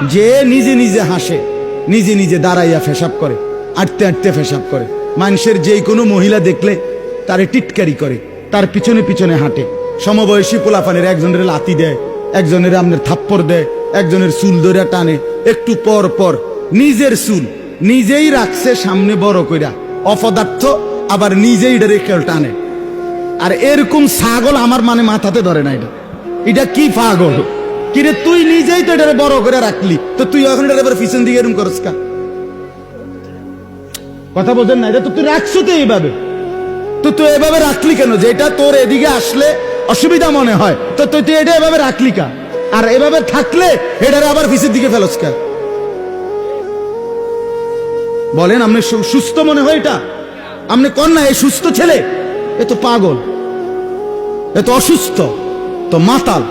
যে নিজে নিজে হাসে, নিজে নিজে দাঁড়াইয়া পেশাব করে, আটতে আটতে পেশাব করে, মানুষের যে কোনো মহিলা দেখলে তারে টিটকারি করে, তার পিছনে পিছনে হাঁটে, সমবয়সী পোলাপানের একজনের লাথি দেয়, একজনের আপনার থাপ্পড় দেয়, একজনের চুল ধরে টানে, একটু পর পর নিজের চুল নিজেই রাখছে সামনে বড় কইরা অপদার্থ, আবার নিজেই এটা রেখে টানে। আর এরকম ছাগল আমার মানে মাথাতে ধরে না। এটা কি পাগল কিরে, তুই নিজেই তো এটা বড় করে রাখলি, তো তুই এখন এটা এবার পিছন দিকে এরকম করস কা? কথা বোঝেন না? এটা তো তুই রাখছো তো এইভাবে, তো তুই এভাবে রাখলি কেন? যে এটা তোর এদিকে আসলে অসুবিধা মনে হয়, তো তুই এটা এভাবে রাখলি কা? আর এভাবে থাকলে এটারে আবার পিছের দিকে ফেলস কা? বলেন, আপনি সুস্থ মনে হয় এটা? আপনি কন না এই সুস্থ ছেলে, এ তো পাগল, এ তো অসুস্থ, তো মাতাল।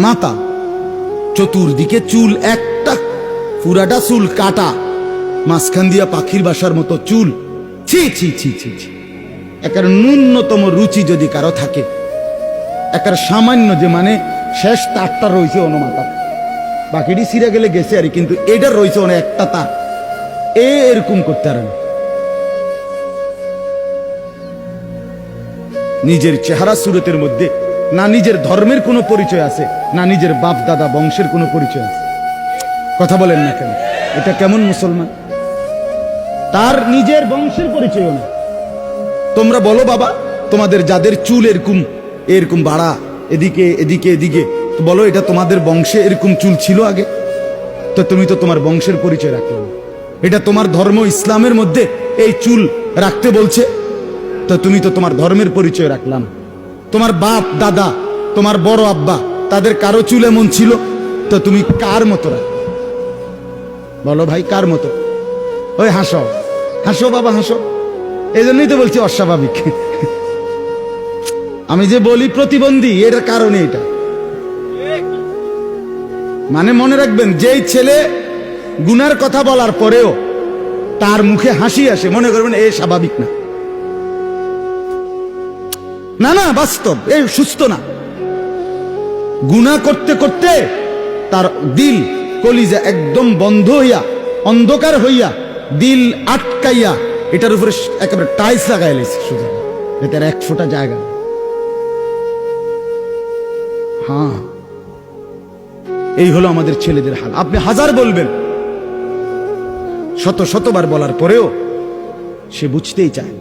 মাতাল, চতুর্দিকে চুল, একটা পুরাটা চুল কাটা, মাঝখান দিয়া পাখির বাসার মতো চুল। ছি ছি ছি ছি ছি। একার ন্যূনতম রুচি যদি কারো থাকে, একার সামান্য যে মানে শেষ তারটা রয়েছে অনুমাতা, বাকিটি সিরা গেলে গেছে আর, কিন্তু এটা রয়েছে অনেক একটা তার, এরকম করতে পারেন। নিজের চেহারা সুরতের মধ্যে না নিজের ধর্মের কোনো পরিচয় আছে, না নিজের বাপ দাদা বংশের কোনো পরিচয় আছে। কথা বলেন না কেন? এটা কেমন মুসলমান? তার নিজের বংশের পরিচয়ও না। তোমরা বলো বাবা, তোমাদের যাদের চুল এরকম এরকম বাড়া, এদিকে এদিকে এদিকে, তো বলো এটা তোমাদের বংশে এরকম চুল ছিল আগে? তো তুমি তো তোমার বংশের পরিচয় রাখলে না। এটা তোমার ধর্ম ইসলামের মধ্যে এই চুল রাখতে বলছে, তো তুমি তো তোমার ধর্মের পরিচয় রাখলাম। তোমার বাপ দাদা, তোমার বড় আব্বা, তাদের কারো চুল এমন ছিল, তো তুমি কার মতো রাখ? বলো ভাই, কার মতো? ওই হাসো হাসো বাবা হাসো, এই জন্যই তো বলছি অস্বাভাবিক। আমি যে বলি প্রতিবন্ধী, এটার কারণে এটা। মানে মনে রাখবেন, যেই ছেলে গুনার কথা বলার পরেও তার মুখে হাসি আসে, মনে করবেন এ স্বাভাবিক না। না না, বাস্তব, এই সুস্থ না। গুনাহ করতে করতে তার দিল কলিজা একদম বন্ধ হইয়া, অন্ধকার হইয়া, দিল আটকাইয়া, এটার উপরে একেবারে টাইলস লাগাই লেছে, শুধু এটার এক ফোঁটা জায়গা। হ্যাঁ, এই হলো আমাদের ছেলেদের হাল। আপনি হাজার বলবেন, শত শতবার বলার পরেও সে বুঝতেই চায়।